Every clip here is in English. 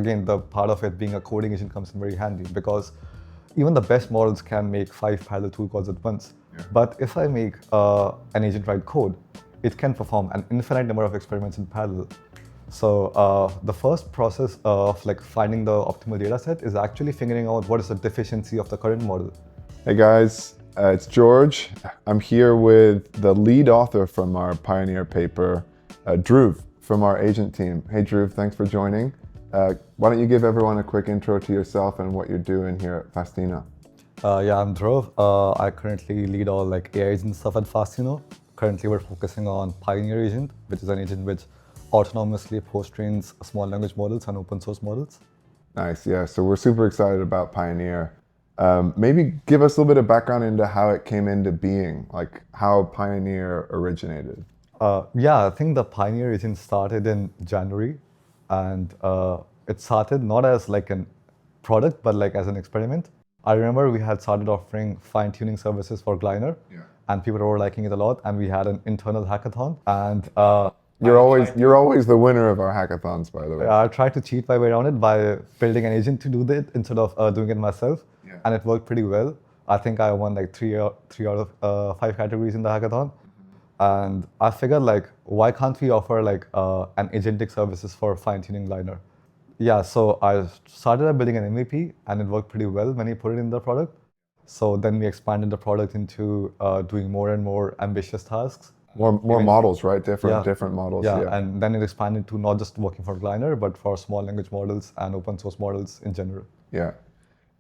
again, the part of it being a coding agent comes in very handy, because even the best models can make 5 parallel tool calls at once. Yeah. But if I make an agent write code, it can perform an infinite number of experiments in parallel. So the first process of like finding the optimal data set is actually figuring out what is the deficiency of the current model. Hey guys, it's George. I'm here with the lead author from our Pioneer paper, Dhruv, from our agent team. Hey Dhruv, thanks for joining. Why don't you give everyone a quick intro to yourself and what you're doing here at Fastino? Yeah, I'm Dhruv. I currently lead all like AI agent stuff at Fastino. Currently, we're focusing on Pioneer Agent, which is an agent which autonomously post-trains small language models and open source models. Nice, yeah. So we're super excited about Pioneer. Maybe give us a little bit of background into how it came into being, like how Pioneer originated. Yeah, I think the Pioneer Agent started in January, and it started not as like a product, but like as an experiment. I remember we had started offering fine-tuning services for Gliner, and people were liking it a lot, and we had an internal hackathon, and You're always the winner of our hackathons, by the way. I tried to cheat my way around it by building an agent to do that instead of doing it myself, and it worked pretty well. I think I won like three out of 5 categories in the hackathon, and I figured like, why can't we offer like an agentic services for fine-tuning Liner? Yeah, so I started by building an MVP, and it worked pretty well when you put it in the product. So then we expanded the product into doing more and more ambitious tasks. More models, right? Different models. Yeah, and then it expanded to not just working for Gliner, but for small language models and open source models in general. Yeah.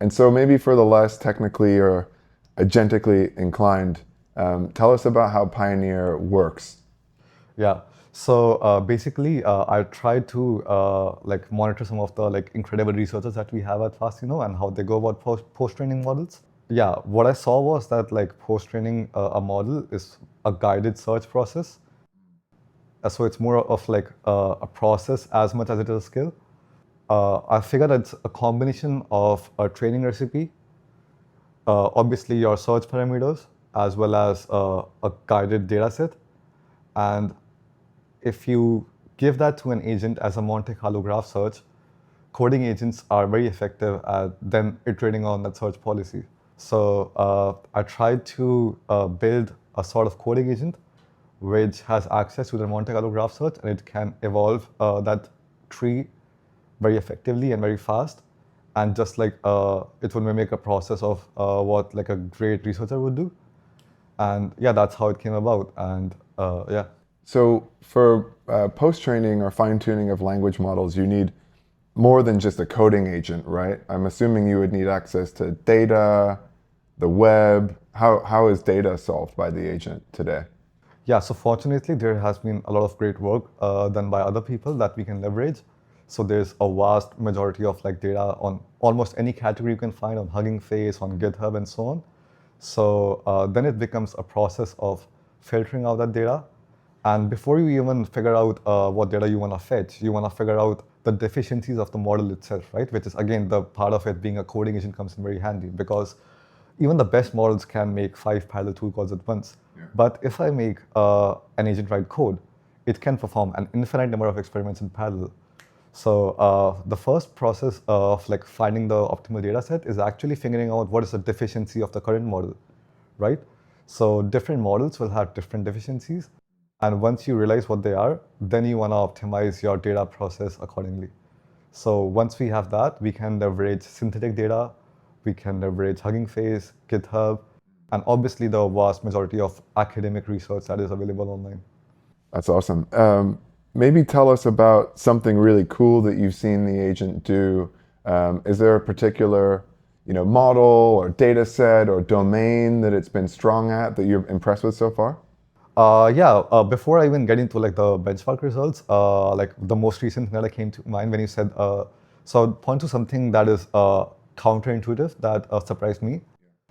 And so maybe for the less technically or agentically inclined, tell us about how Pioneer works. Yeah. So basically, I tried to like monitor some of the like incredible researchers that we have at Fastino and how they go about post-training models. Yeah, what I saw was that like post-training a model is a guided search process. So it's more of like a process as much as it is a skill. I figured it's a combination of a training recipe, obviously your search parameters, as well as a guided data set. And if you give that to an agent as a Monte Carlo graph search, coding agents are very effective at then iterating on that search policy. So I tried to build a sort of coding agent which has access to the Monte Carlo graph search, and it can evolve that tree very effectively and very fast. And just like it would mimic a process of what like a great researcher would do. And yeah, that's how it came about. And yeah. So for post-training or fine-tuning of language models, you need more than just a coding agent, right? I'm assuming you would need access to data, the web. How is data solved by the agent today? Yeah, so fortunately, there has been a lot of great work done by other people that we can leverage. So there's a vast majority of like data on almost any category you can find on Hugging Face, on GitHub, and so on. So then it becomes a process of filtering out that data. And before you even figure out what data you want to fetch, you want to figure out the deficiencies of the model itself, right? Which is, again, the part of it being a coding agent comes in very handy, because even the best models can make 5 parallel tool calls at once. Yeah. But if I make an agent write code, it can perform an infinite number of experiments in parallel. So the first process of like finding the optimal data set is actually figuring out what is the deficiency of the current model, right? So different models will have different deficiencies. And once you realize what they are, then you want to optimize your data process accordingly. So once we have that, we can leverage synthetic data, we can leverage Hugging Face, GitHub, and obviously the vast majority of academic research that is available online. That's awesome. Maybe tell us about something really cool that you've seen the agent do. Is there a particular model or data set or domain that it's been strong at that you're impressed with so far? Before I even get into like the benchmark results, like the most recent thing that came to mind when you said, so I'll point to something that is counterintuitive that surprised me.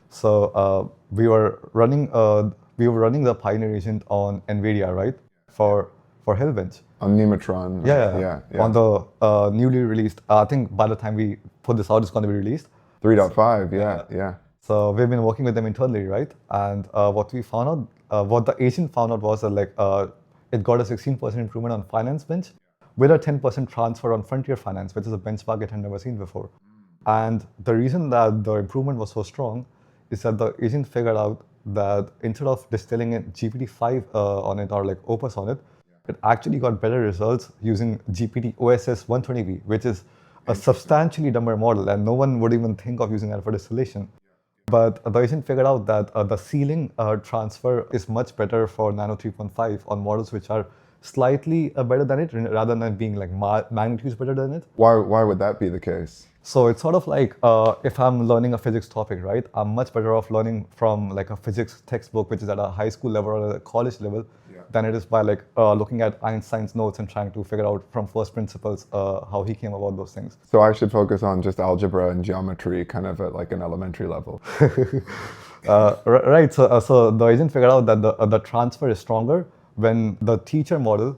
So we were running the Pioneer agent on NVIDIA, right? For Hillbench. On Nemotron. Yeah. On the newly released, I think by the time we put this out, it's going to be released. 3.5, yeah. So we've been working with them internally, right? And what we found out, what the agent found out was that like it got a 16% improvement on finance bench, with a 10% transfer on frontier finance, which is a benchmark it had never seen before. And the reason that the improvement was so strong is that the agent figured out that instead of distilling it GPT-5 on it or like Opus on it, it actually got better results using GPT OSS 120V, which is a substantially dumber model, and no one would even think of using that for distillation. But the agent figured out that the ceiling transfer is much better for Nano 3.5 on models which are slightly better than it, rather than being like magnitudes better than it. Why would that be the case? So it's sort of like if I'm learning a physics topic, right? I'm much better off learning from like a physics textbook, which is at a high school level or a college level, than it is by like looking at Einstein's notes and trying to figure out from first principles how he came about those things. So I should focus on just algebra and geometry, kind of at like an elementary level. Right. So the agent figured out that the transfer is stronger when the teacher model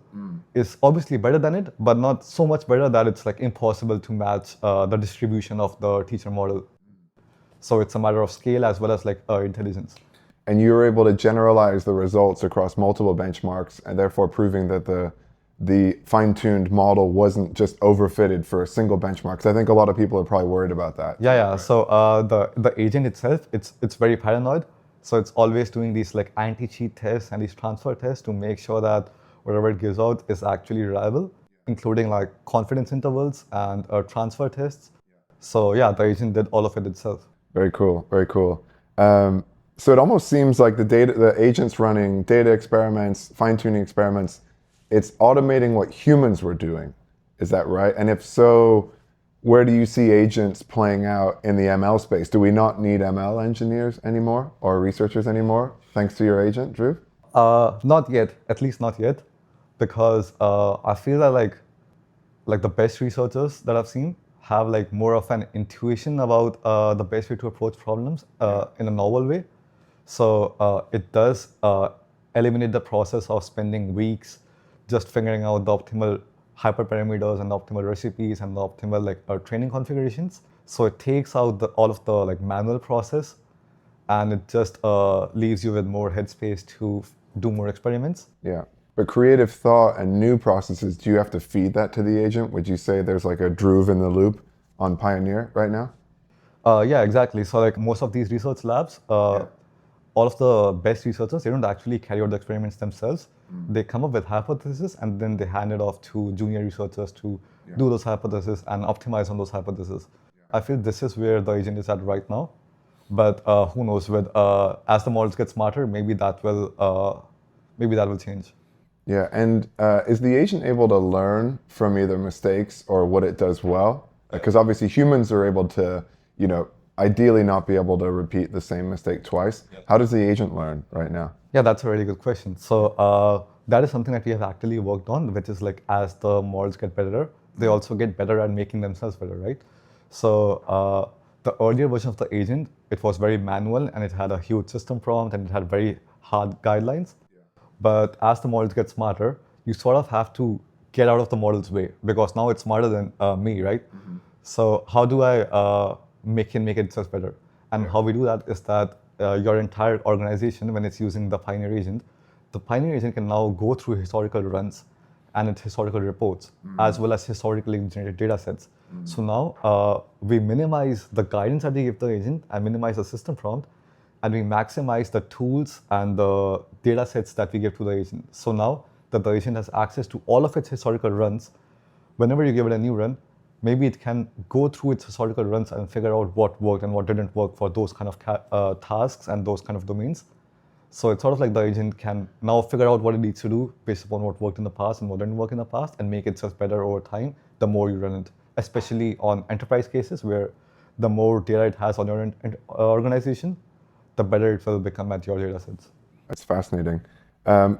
is obviously better than it, but not so much better that it's like impossible to match the distribution of the teacher model. So it's a matter of scale as well as like intelligence. And you were able to generalize the results across multiple benchmarks, and therefore proving that the fine-tuned model wasn't just overfitted for a single benchmark. Because I think a lot of people are probably worried about that. Yeah. Right. So the agent itself, it's very paranoid. So it's always doing these like anti-cheat tests and these transfer tests to make sure that whatever it gives out is actually reliable, including like confidence intervals and transfer tests. So yeah, the agent did all of it itself. Very cool. Very cool. So it almost seems like the agent's running data experiments, fine-tuning experiments. It's automating what humans were doing. Is that right? And if so, where do you see agents playing out in the ML space? Do we not need ML engineers anymore or researchers anymore, thanks to your agent, Dhruv? Not yet, at least not yet, because I feel that like the best researchers that I've seen have like more of an intuition about the best way to approach problems in a novel way. So it does eliminate the process of spending weeks just figuring out the optimal hyperparameters and the optimal recipes and the optimal like training configurations. So it takes out all of the like manual process, and it just leaves you with more headspace to do more experiments. Yeah. But creative thought and new processes, do you have to feed that to the agent? Would you say there's like a Dhruv in the loop on Pioneer right now? Yeah, exactly. So like most of these research labs, all of the best researchers, they don't actually carry out the experiments themselves. They come up with hypotheses and then they hand it off to junior researchers to do those hypotheses and optimize on those hypotheses. I feel this is where the agent is at right now. But who knows, with as the models get smarter, maybe that will change. Yeah, and is the agent able to learn from either mistakes or what it does well? Because obviously humans are able to, ideally not be able to repeat the same mistake twice. How does the agent learn right now? Yeah, that's a really good question. So that is something that we have actively worked on, which is like as the models get better, they also get better at making themselves better, right? So the earlier version of the agent, it was very manual and it had a huge system prompt and it had very hard guidelines. But as the models get smarter, you sort of have to get out of the model's way because now it's smarter than me, right? So how do I make it itself better? And how we do that is that your entire organization, when it's using the Pioneer agent, the Pioneer agent can now go through historical runs and its historical reports, as well as historically generated data sets. So now we minimize the guidance that we give the agent and minimize the system prompt, and we maximize the tools and the data sets that we give to the agent. So now that the agent has access to all of its historical runs, whenever you give it a new run, maybe it can go through its historical runs and figure out what worked and what didn't work for those kind of tasks and those kind of domains. So it's sort of like the agent can now figure out what it needs to do based upon what worked in the past and what didn't work in the past, and make itself better over time the more you run it, especially on enterprise cases where the more data it has on your organization, the better it will become at your data sets. That's fascinating.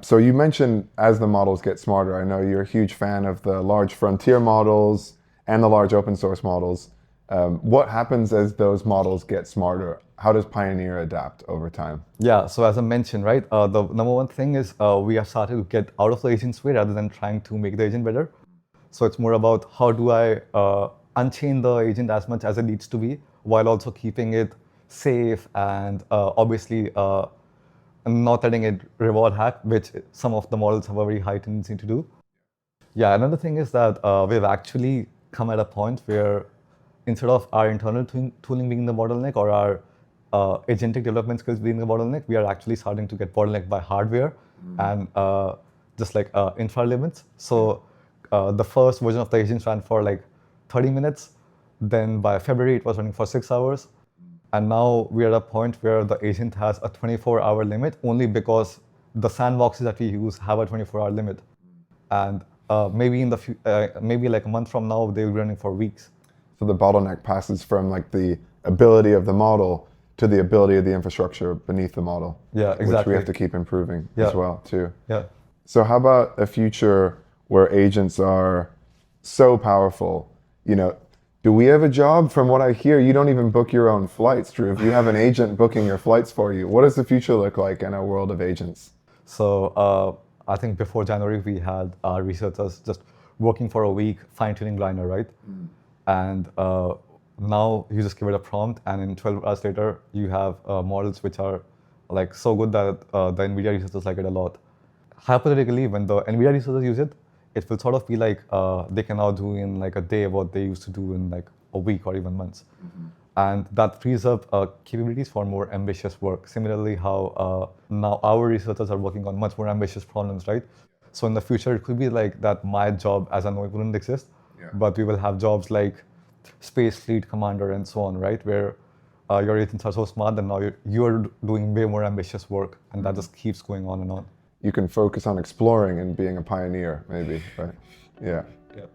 So you mentioned as the models get smarter, I know you're a huge fan of the large frontier models and the large open source models. What happens as those models get smarter? How does Pioneer adapt over time? Yeah, so as I mentioned, right, the number one thing is we have started to get out of the agent's way rather than trying to make the agent better. So it's more about how do I unchain the agent as much as it needs to be while also keeping it safe and obviously not letting it reward hack, which some of the models have a very high tendency to do. Yeah, another thing is that we've actually come at a point where instead of our internal tooling being the bottleneck or our agentic development skills being the bottleneck, we are actually starting to get bottlenecked by hardware and just like infra limits. So the first version of the agents ran for like 30 minutes. Then by February, it was running for 6 hours. And now we are at a point where the agent has a 24-hour limit only because the sandboxes that we use have a 24-hour limit. And maybe in the maybe like a month from now, they'll be running for weeks. So the bottleneck passes from like the ability of the model to the ability of the infrastructure beneath the model. Yeah, exactly. Which we have to keep improving as well too. Yeah. So how about a future where agents are so powerful? You know, do we have a job? From what I hear, you don't even book your own flights, Dhruv. You have an agent booking your flights for you. What does the future look like in a world of agents? So I think before January, we had our researchers just working for a week, fine-tuning Liner, right? And now you just give it a prompt, and in 12 hours later, you have models which are like so good that the NVIDIA researchers like it a lot. Hypothetically, when the NVIDIA researchers use it, it will sort of be like they can now do in like a day what they used to do in like a week or even months. And that frees up capabilities for more ambitious work. Similarly, how now our researchers are working on much more ambitious problems, right? So in the future, it could be like that my job as a node wouldn't exist, but we will have jobs like Space Fleet Commander and so on, right? Where your agents are so smart that now you're doing way more ambitious work, and that just keeps going on and on. You can focus on exploring and being a pioneer, maybe, right? Yeah. Yeah.